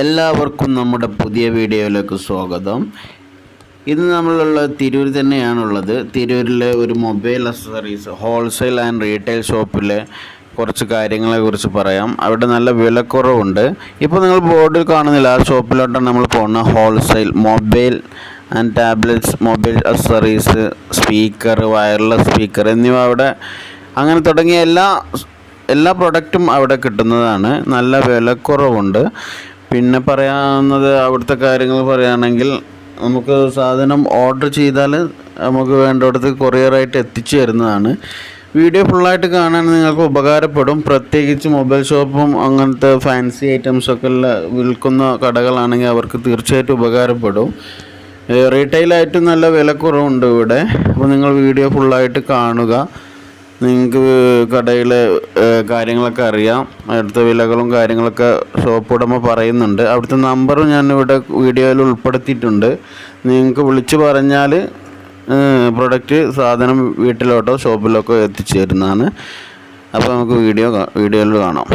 എല്ലാവർക്കും നമ്മുടെ പുതിയ വീഡിയോയിലേക്ക് സ്വാഗതം. ഇന്ന് നമ്മളുള്ളത് തിരൂർ തന്നെയാണുള്ളത്. തിരൂരിലെ ഒരു mobile accessories wholesale and retail ഷോപ്പിലെ കുറച്ച് കാര്യങ്ങളെക്കുറിച്ച് പറയാം. അവിടെ നല്ല വിലക്കുറവുണ്ട്. ഇപ്പോൾ നിങ്ങൾ ബോർഡിൽ കാണുന്നില്ല, ആ ഷോപ്പിലോട്ടാണ് നമ്മൾ പോകുന്നത്. Wholesale mobile and tablets, mobile accessories, speaker, wireless speaker എന്നിവ അവിടെ അങ്ങനെ തുടങ്ങിയ എല്ലാ പ്രൊഡക്റ്റും അവിടെ കിട്ടുന്നതാണ്. നല്ല വിലക്കുറവുണ്ട്. പിന്നെ പറയാവുന്നത് അവിടുത്തെ കാര്യങ്ങൾ പറയുകയാണെങ്കിൽ, നമുക്ക് സാധനം ഓർഡർ ചെയ്താൽ നമുക്ക് വേണ്ടിടത്ത് കൊറിയറായിട്ട് എത്തിച്ചു തരുന്നതാണ്. വീഡിയോ ഫുള്ളായിട്ട് കാണാൻ നിങ്ങൾക്ക് ഉപകാരപ്പെടും. പ്രത്യേകിച്ച് മൊബൈൽ ഷോപ്പും അങ്ങനത്തെ ഫാൻസി ഐറ്റംസൊക്കെ വിൽക്കുന്ന കടകളാണെങ്കിൽ അവർക്ക് തീർച്ചയായിട്ടും ഉപകാരപ്പെടും. റീറ്റെയിലായിട്ടും നല്ല വിലക്കുറവുണ്ട് ഇവിടെ. അപ്പോൾ നിങ്ങൾ വീഡിയോ ഫുള്ളായിട്ട് കാണുക. നിങ്ങൾക്ക് കടയിലെ കാര്യങ്ങളൊക്കെ അറിയാം. അടുത്ത വിലകളും കാര്യങ്ങളൊക്കെ ഷോപ്പ് ഉടമ പറയുന്നുണ്ട്. അവിടുത്തെ നമ്പറും ഞാൻ ഇവിടെ വീഡിയോയിൽ ഉൾപ്പെടുത്തിയിട്ടുണ്ട്. നിങ്ങൾക്ക് വിളിച്ച് പറഞ്ഞാൽ പ്രൊഡക്റ്റ് സാധനം വീട്ടിലോട്ടോ ഷോപ്പിലോട്ടോ എത്തിച്ചു തരുന്നതാണ്. അപ്പോൾ നമുക്ക് വീഡിയോയിൽ കാണാം.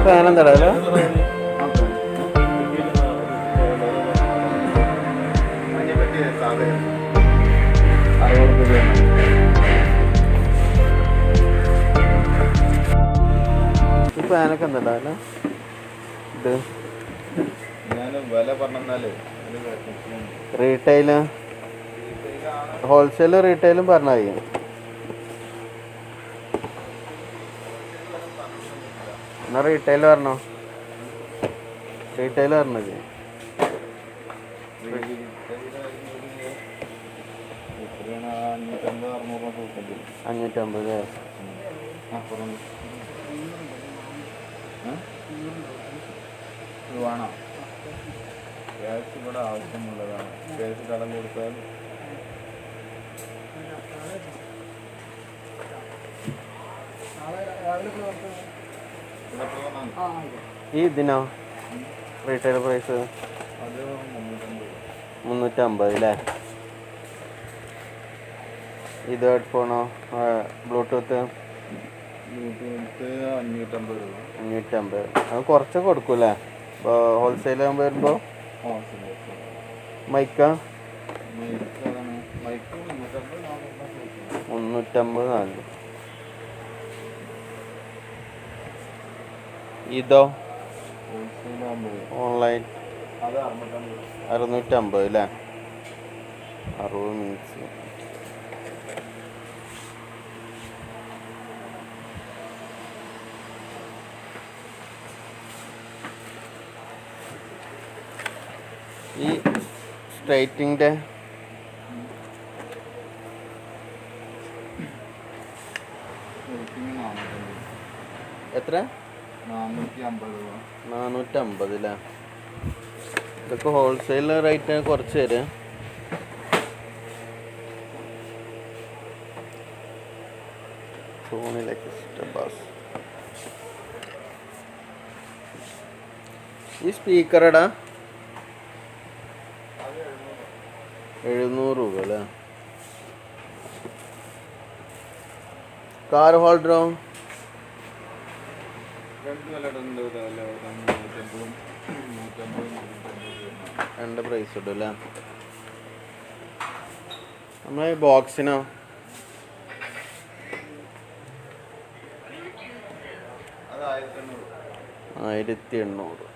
ഫാനെന്താടാ ഫാനൊക്കെ എന്താ ഇത് റീറ്റെയില് ഹോൾസെയിലും റീറ്റെയിലും പറഞ്ഞാൽ മതി. എന്നാ റീറ്റെയിൽ പറഞ്ഞോ, റീറ്റെയിൽ പറഞ്ഞത് 550. വേണോ? ക്യാഷ് ഇവിടെ ആവശ്യമുള്ളതാണ്. ക്യാഷ് കടം കൊടുത്താൽ ഈ ഇതിനോ റീറ്റെയിൽ പ്രൈസ് അത് 350 അല്ലേ? ഇത് ഹെഡ്ഫോണോ ബ്ലൂടൂത്ത് 550 രൂപ. 550. അത് കുറച്ചൊക്കെ കൊടുക്കൂല്ലേ ഇപ്പോൾ ഹോൾസെയിൽ ആകുമ്പോൾ വരുമ്പോൾ? മൈക്ക 350. ഇതോ ഓൺലൈൻ 650 അല്ലേ? 60 മിനിറ്റ്സ്. ഈ സ്ട്രൈറ്റിൻ്റെ എത്ര? 450 അല്ലേ? ഇതൊക്കെ ഹോൾസെയിൽ റേറ്റ് കുറച്ച് തരാം. ഈ സ്പീക്കർ എടാ 700 രൂപ അല്ലേ? കാർ ഹോൾഡറോ? രണ്ട് പ്രൈസ് ഇടും അല്ലേ? നമ്മളെ ബോക്സിനോ? 1800.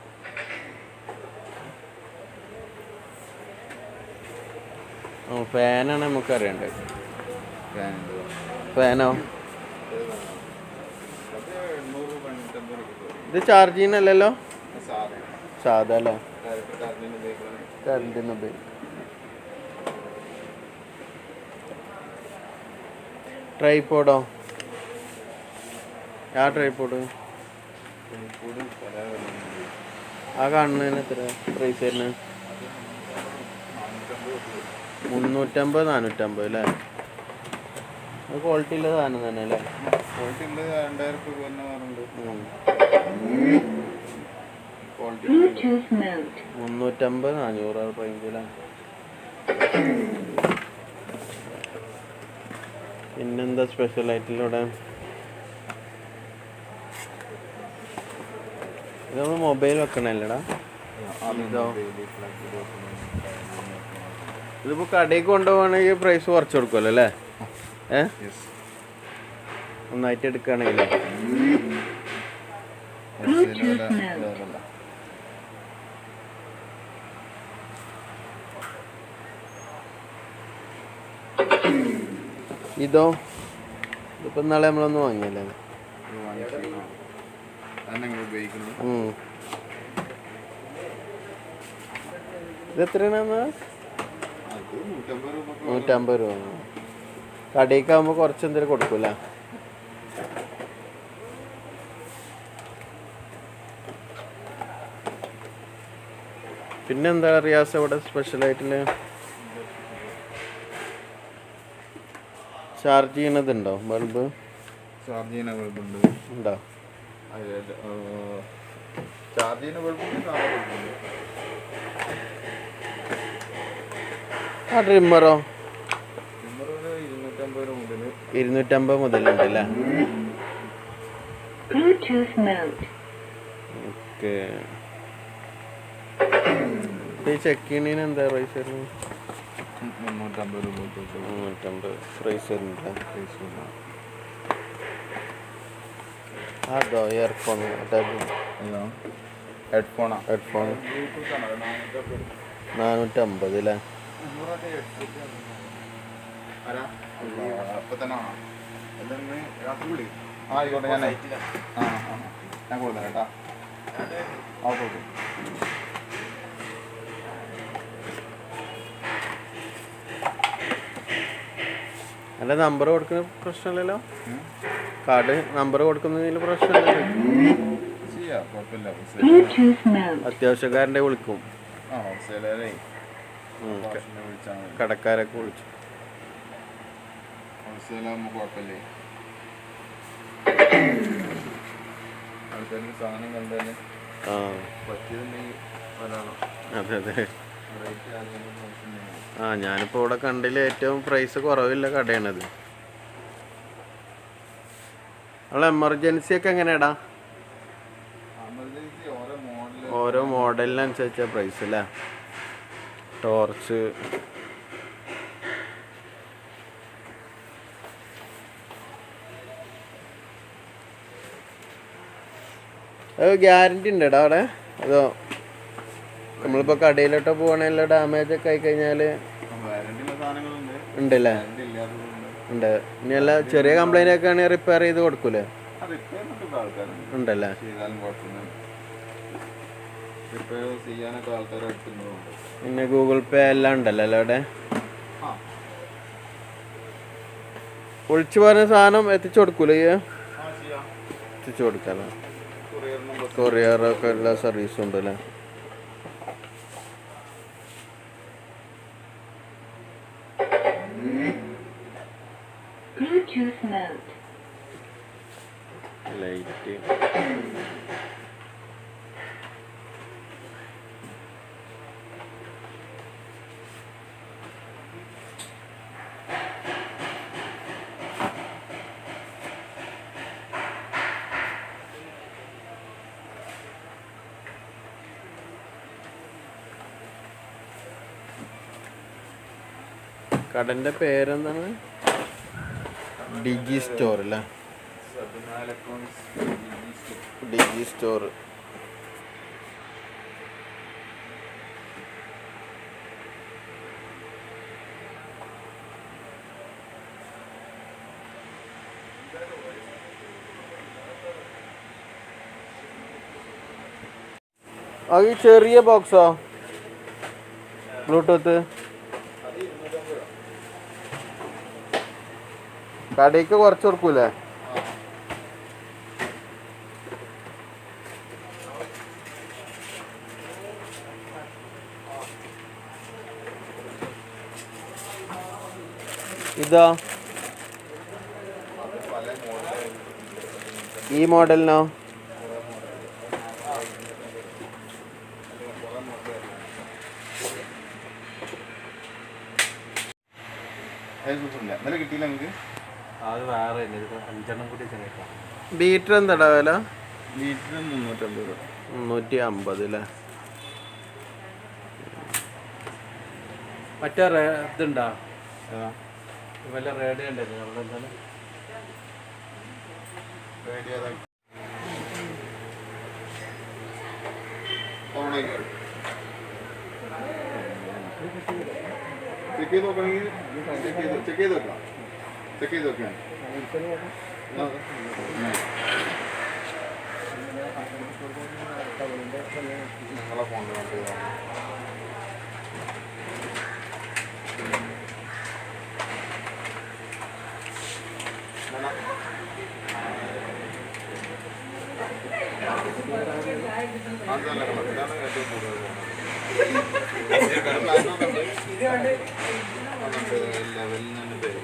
ഫാനാണ് നമുക്ക് അറിയണ്ടത്. ഫാനോ? ഇത് ചാർജ് ചെയ്യുന്നല്ലോ? സാധാ അല്ലേ? കറണ്ടിന് ഉപയോഗിക്കും. ട്രൈപോഡോ? ആ ട്രൈപോഡ് ആ കാണുന്നതിന് എത്ര പ്രൈസ് വരുന്നത്? 350 450 അല്ലേ? അത് ക്വാളിറ്റി ഉള്ള സാധനം തന്നെ അല്ലേ? 350 400 റേഞ്ചിലാണ്. പിന്നെന്താ സ്പെഷ്യൽ ആയിട്ടുള്ള? ഇതൊന്ന് മൊബൈൽ വെക്കണല്ലേടാ? ഇതിപ്പോൾ കടയിൽ കൊണ്ടുപോകണമെങ്കിൽ പ്രൈസ് കുറച്ച് കൊടുക്കുമല്ലോ അല്ലേ? ഒന്നായിട്ട് എടുക്കുകയാണെങ്കിലേ. ഇതോ? ഇതിപ്പോൾ ഇന്നാളെ നമ്മളൊന്നും വാങ്ങിയല്ലേ? ഇത് എത്രയാണ്? 150 രൂപ. കടയിലേക്കാകുമ്പോൾ കുറച്ച് എന്തെങ്കിലും കൊടുക്കൂല? പിന്നെന്താ റിയാസ് ഇവിടെ സ്പെഷ്യലായിട്ടുള്ള? ചാർജ് ചെയ്യണതുണ്ടോ? ബൾബ് ചാർജ് ചെയ്യുന്ന ബൾബുണ്ട്. ഉണ്ടോ? ചാർജ് ചെയ്യുന്ന ബൾബുണ്ട്. ആ ട്രിമ്മറോ? 250 മുതലുണ്ട് അല്ലേ? ഓക്കെ. ഈ ചെക്ക് ചെയ്യുന്നതിന് എന്താ പ്രൈസ് വരുന്നത്? 350 പ്രൈസ് വരുന്നില്ല. അതോ ഇയർഫോൺ? ഹെഡ്ഫോൺ 450 അല്ലേ? ആയിക്കോട്ടെ, ഞാൻ കൊടുക്കാം കേട്ടാ. അല്ല, നമ്പർ കൊടുക്കുന്ന പ്രശ്നമില്ലല്ലോ? കാർഡ് നമ്പർ കൊടുക്കുന്നതിൽ പ്രശ്നമില്ലല്ലോ? അത്യാവശ്യക്കാരൻ്റെ വിളിക്കും. കടക്കാരൊക്കെ വിളിച്ചു. കുഴപ്പമില്ലേ? ആൾക്കാർക്ക് സാധനം കണ്ടാല് പറ്റിയതുണ്ടെങ്കിൽ വരാണോ? അതെ അതെ. ഞാനിപ്പോൾ ഇവിടെ കണ്ടതിൽ ഏറ്റവും പ്രൈസ് കുറവില്ല കടയാണത്. നമ്മളെ എമർജൻസി ഒക്കെ എങ്ങനെയാടാ? ഓരോ മോഡലിനനുസരിച്ച പ്രൈസ് അല്ലേ? ടോർച്ച് അത് ഗ്യാരണ്ടി ഉണ്ടേടാ അവിടെ? അതോ നമ്മളിപ്പോൾ കടയിലോട്ടോ പോകണമെങ്കിൽ ഡാമേജ് ഒക്കെ ആയിക്കഴിഞ്ഞാൽ ഉണ്ടല്ലേ? ഉണ്ട്. ഇനി അല്ല ചെറിയ കംപ്ലൈൻ്റ് ഒക്കെ ആണെങ്കിൽ റിപ്പയർ ചെയ്ത് കൊടുക്കൂലേ? ഉണ്ടല്ലേ? പിന്നെ ഗൂഗിൾ പേ എല്ലാം ഉണ്ടല്ലോ അല്ലേ അവിടെ? വിളിച്ചു പറഞ്ഞ സാധനം എത്തിച്ചു കൊടുക്കൂലേ? എത്തിച്ചു കൊടുക്കാനോ? കൊറിയറൊക്കെ എല്ലാ സർവീസും ഉണ്ടല്ലേ? ലൈറ്റ് കടൻ്റെ പേരെന്താണ്? ഡിജി സ്റ്റോർ അല്ലേ? ഡിജി സ്റ്റോർ. അത് ഈ ചെറിയ ബോക്സോ ബ്ലൂടൂത്ത്? കടയ്ക്ക് കുറച്ച് കൊടുക്കൂലേ? ഇതാ ഈ മോഡലിനോ? കിട്ടിയില്ല നമുക്ക്. അത് വേറെ 5 കൂടി ചെറിയ ബീറ്റർ എന്താടാ വില? ലിറ്റർ 350 രൂപ. 350 അല്ലേ? മറ്റേ ഇതുണ്ടോ വല്ല റേഡിയോ ഉണ്ടായിരുന്നു നമ്മളെന്താണ് റേഡിയോ ചെക്ക് ചെയ്ത് നോക്കണമെങ്കിൽ ചെക്ക് ചെയ്ത് വെക്കാം. ചെക്ക് ചെയ്ത് വെക്കാം. നിങ്ങളെ ഫോണിൽ അതല്ല കളർ. ഇതാണ് ഏറ്റവും കൂടുതൽ ലെവലിൽ തന്നെ പേര്